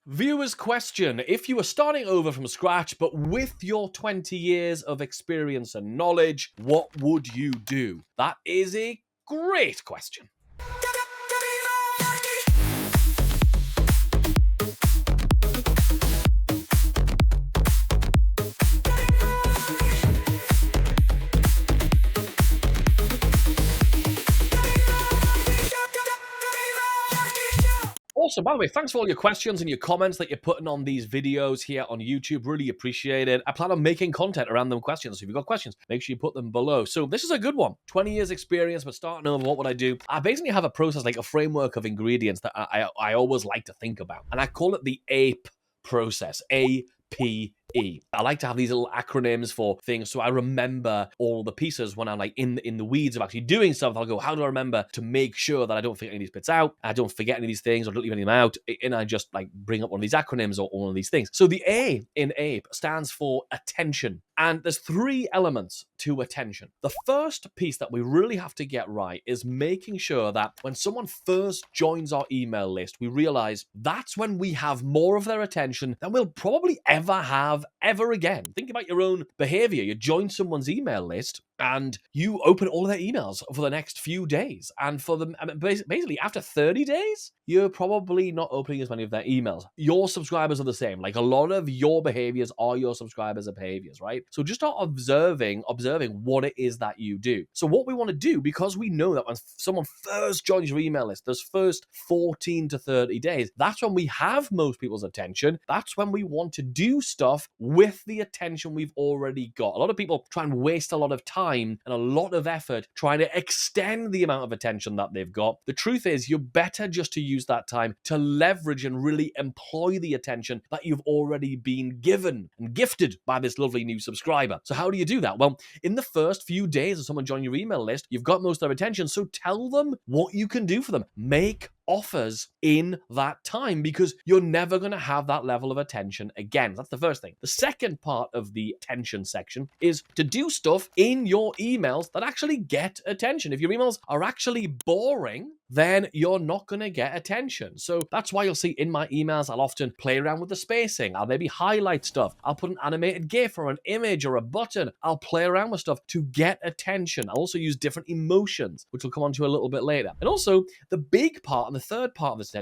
Viewers question, if you were starting over from scratch, but with your 20 years of experience and knowledge, what would you do? That is a great question. Awesome. By the way, thanks for all your questions and your comments that you're putting on these videos here on YouTube. Really appreciate it. I plan on making content around them questions. So if you've got questions, make sure you put them below. So this is a good one. 20 years experience, but starting over, what would I do? I basically have a process, like a framework of ingredients that I always like to think about. And I call it the APE process. APE. I like to have these little acronyms for things so I remember all the pieces when I'm like in the weeds of actually doing stuff. I'll go, how do I remember to make sure that I don't forget any of these bits out, I don't forget any of these things, or don't leave any of them out, and I just like bring up one of these acronyms or one of these things. So the A in APE stands for attention. And there's three elements to attention. The first piece that we really have to get right is making sure that when someone first joins our email list, we realize that's when we have more of their attention than we'll probably ever have ever again. Think about your own behavior. You join someone's email list and you open all of their emails for the next few days. And for them, basically after 30 days, you're probably not opening as many of their emails. Your subscribers are the same. Like a lot of your behaviors are your subscribers' behaviors, right? So just start observing what it is that you do. So what we want to do, because we know that when someone first joins your email list, those first 14 to 30 days, that's when we have most people's attention. That's when we want to do stuff with the attention we've already got. A lot of people try and waste a lot of time and a lot of effort trying to extend the amount of attention that they've got. The truth is, you're better just to use that time to leverage and really employ the attention that you've already been given and gifted by this lovely new subscriber. So how do you do that? Well, in the first few days of someone joining your email list, you've got most of their attention, so tell them what you can do for them. Make offers in that time, because you're never going to have that level of attention again. That's the first thing. The second part of the attention section is to do stuff in your emails that actually get attention. If your emails are actually boring, then you're not going to get attention. So that's why you'll see in my emails, I'll often play around with the spacing. I'll maybe highlight stuff. I'll put an animated GIF or an image or a button. I'll play around with stuff to get attention. I'll also use different emotions, which we'll come on to a little bit later. And also, the big part and the third part of this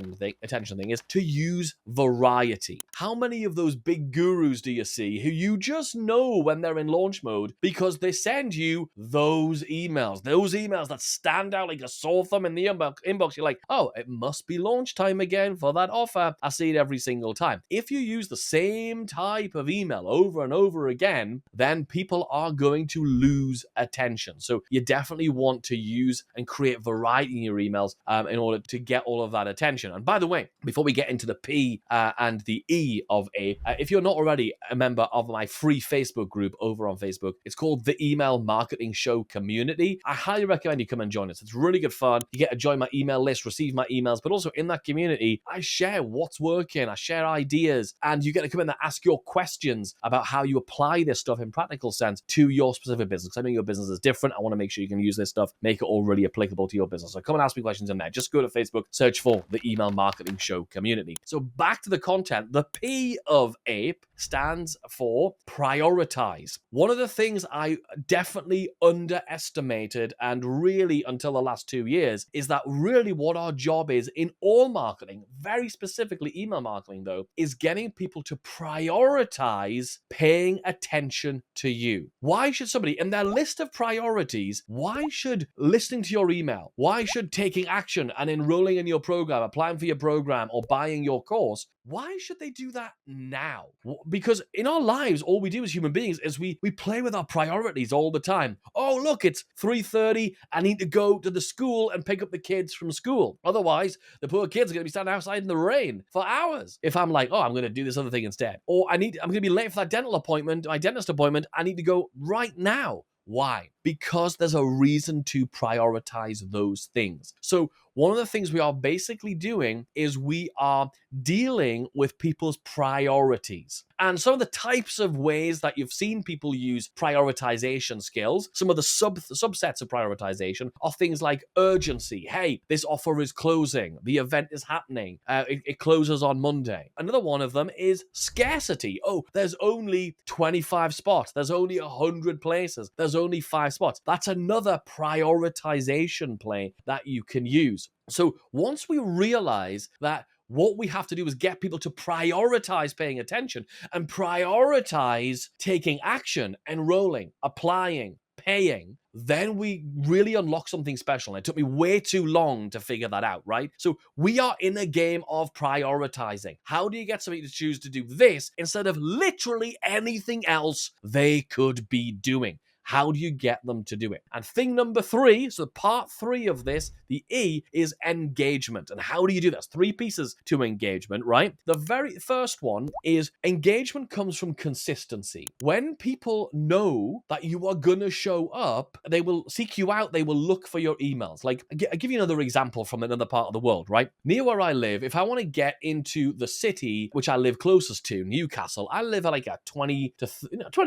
attention thing is to use variety. How many of those big gurus do you see who you just know when they're in launch mode because they send you those emails that stand out like a sore thumb in the inbox? You're like, oh, it must be launch time again for that offer. I see it every single time. If you use the same type of email over and over again, then people are going to lose attention. So you definitely want to use and create variety in your emails in order to get all of that attention. And by the way, before we get into the P and the E of A, if you're not already a member of my free Facebook group over on Facebook, it's called the Email Marketing Show Community. I highly recommend you come and join us. It's really good fun. You get to join my email list, receive my emails, but also in that community, I share what's working, I share ideas, and you get to come in and ask your questions about how you apply this stuff in practical sense to your specific business. I know your business is different. I want to make sure you can use this stuff, make it all really applicable to your business. So come and ask me questions in there. Just go to Facebook, search for the Email Marketing Show Community. So back to the content. The P of APE stands for prioritize. One of the things I definitely underestimated, and really until the last 2 years, is that really what our job is in all marketing, very specifically email marketing though, is getting people to prioritize paying attention to you. Why should somebody in their list of priorities, why should listening to your email, why should taking action and enrolling in your program, applying for your program, or buying your course, why should they do that now? Because in our lives, all we do as human beings is we play with our priorities all the time. Oh, look, it's 3:30. I need to go to the school and pick up the kids from school. Otherwise, the poor kids are going to be standing outside in the rain for hours. If I'm like, oh, I'm going to do this other thing instead. Or I'm going to be late for that dental appointment, my dentist appointment. I need to go right now. Why? Because there's a reason to prioritize those things. So one of the things we are basically doing is we are dealing with people's priorities. And some of the types of ways that you've seen people use prioritization skills, some of the subsets of prioritization are things like urgency. Hey, this offer is closing. The event is happening. It closes on Monday. Another one of them is scarcity. Oh, there's only 25 spots. There's only 100 places. There's only 5 spots. That's another prioritization play that you can use. So once we realize that what we have to do is get people to prioritize paying attention and prioritize taking action, enrolling, applying, paying, then we really unlock something special. And it took me way too long to figure that out, right? So we are in a game of prioritizing. How do you get somebody to choose to do this instead of literally anything else they could be doing? How do you get them to do it? And thing number 3, so part 3 of this, the E, is engagement. And how do you do this? 3 pieces to engagement, right? The very first one is engagement comes from consistency. When people know that you are going to show up, they will seek you out. They will look for your emails. Like, I'll give you another example from another part of the world, right? Near where I live, if I want to get into the city, which I live closest to, Newcastle, I live at like a 20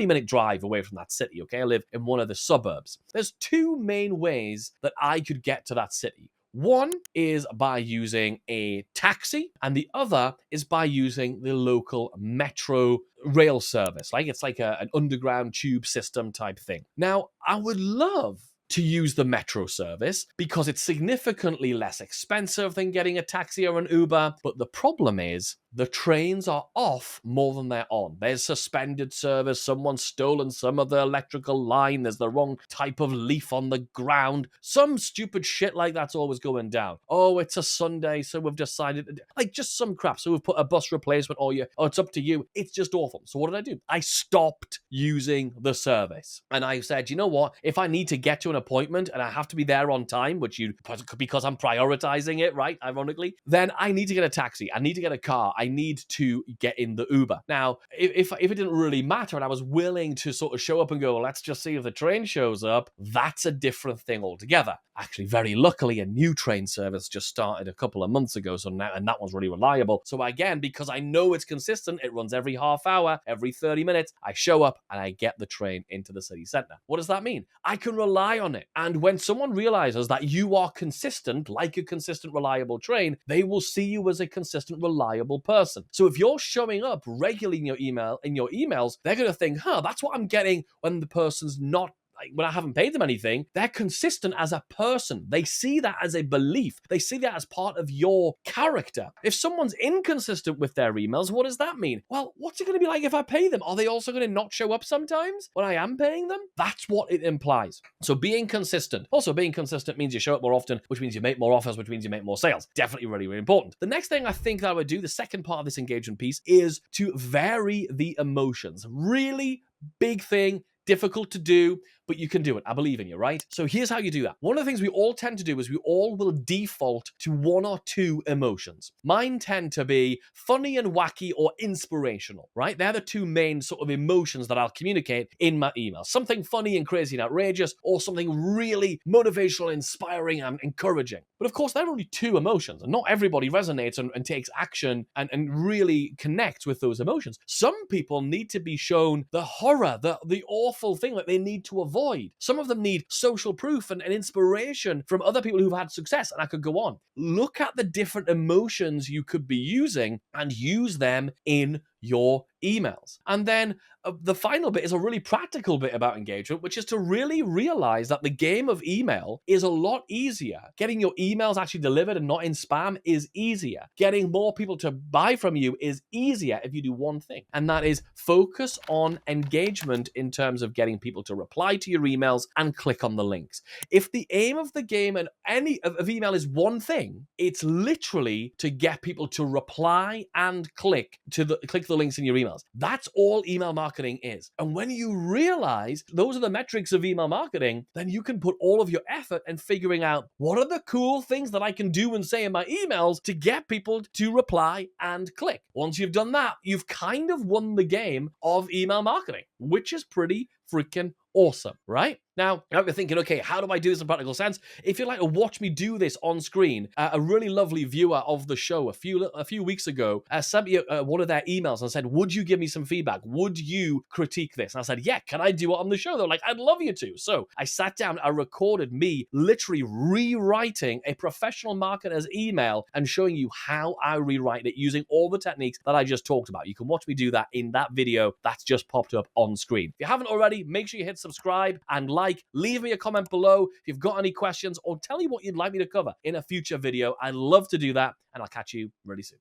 minute drive away from that city, okay? I live in one of the suburbs. There's 2 main ways that I could get to that city. One is by using a taxi, and the other is by using the local metro rail service. Like it's like an underground tube system type thing. Now, I would love to use the metro service because it's significantly less expensive than getting a taxi or an Uber. But the problem is the trains are off more than they're on. There's suspended service. Someone's stolen some of the electrical line. There's the wrong type of leaf on the ground. Some stupid shit like that's always going down. Oh, it's a Sunday, so we've decided, like just some crap. So we've put a bus replacement or it's up to you. It's just awful. So what did I do? I stopped using the service. And I said, you know what? If I need to get to an appointment and I have to be there on time, because I'm prioritizing it, right? Ironically, then I need to get a taxi. I need to get a car. I need to get in the Uber. Now, if it didn't really matter and I was willing to sort of show up and go, let's just see if the train shows up, that's a different thing altogether. Actually, very luckily, a new train service just started a couple of months ago, and that one's really reliable. So again, because I know it's consistent, it runs every half hour, every 30 minutes, I show up and I get the train into the city centre. What does that mean? I can rely on it. And when someone realizes that you are consistent, like a consistent, reliable train, they will see you as a consistent, reliable person. So if you're showing up regularly in your emails, they're going to think, that's what I'm getting when the person's not, when I haven't paid them anything. They're consistent as a person. They see that as a belief. They see that as part of your character. If someone's inconsistent with their emails, what does that mean? Well, what's it going to be like if I pay them? Are they also going to not show up sometimes when I am paying them? That's what it implies. So being consistent. Also, being consistent means you show up more often, which means you make more offers, which means you make more sales. Definitely really, really important. The next thing I think that I would do, the second part of this engagement piece, is to vary the emotions. Really big thing. Difficult to do, but you can do it. I believe in you, right? So here's how you do that. One of the things we all tend to do is we all will default to 1 or 2 emotions. Mine tend to be funny and wacky or inspirational, right? They're the 2 main sort of emotions that I'll communicate in my email. Something funny and crazy and outrageous, or something really motivational, inspiring, and encouraging. But of course, there are only 2 emotions, and not everybody resonates and takes action and really connects with those emotions. Some people need to be shown the horror, the awful thing that they need to avoid. Some of them need social proof and inspiration from other people who've had success, and I could go on. Look at the different emotions you could be using and use them in your emails. And then the final bit is a really practical bit about engagement, which is to really realize that the game of email is a lot easier. Getting your emails actually delivered and not in spam is easier. Getting more people to buy from you is easier if you do one thing, and that is focus on engagement in terms of getting people to reply to your emails and click on the links. If the aim of the game and any of email is one thing, it's literally to get people to reply and click the links in your emails. That's all email marketing is. And when you realize those are the metrics of email marketing, then you can put all of your effort in figuring out what are the cool things that I can do and say in my emails to get people to reply and click. Once you've done that, you've kind of won the game of email marketing, which is pretty freaking awesome, right? Now, you might be thinking, okay, how do I do this in practical sense? If you'd like to watch me do this on screen, a really lovely viewer of the show a few weeks ago sent me one of their emails and said, would you give me some feedback? Would you critique this? And I said, yeah, can I do it on the show? They're like, I'd love you to. So I sat down, I recorded me literally rewriting a professional marketer's email and showing you how I rewrite it using all the techniques that I just talked about. You can watch me do that in that video that's just popped up on screen. If you haven't already, make sure you hit subscribe and like. Leave me a comment below if you've got any questions, or tell me what you'd like me to cover in a future video. I'd love to do that, and I'll catch you really soon.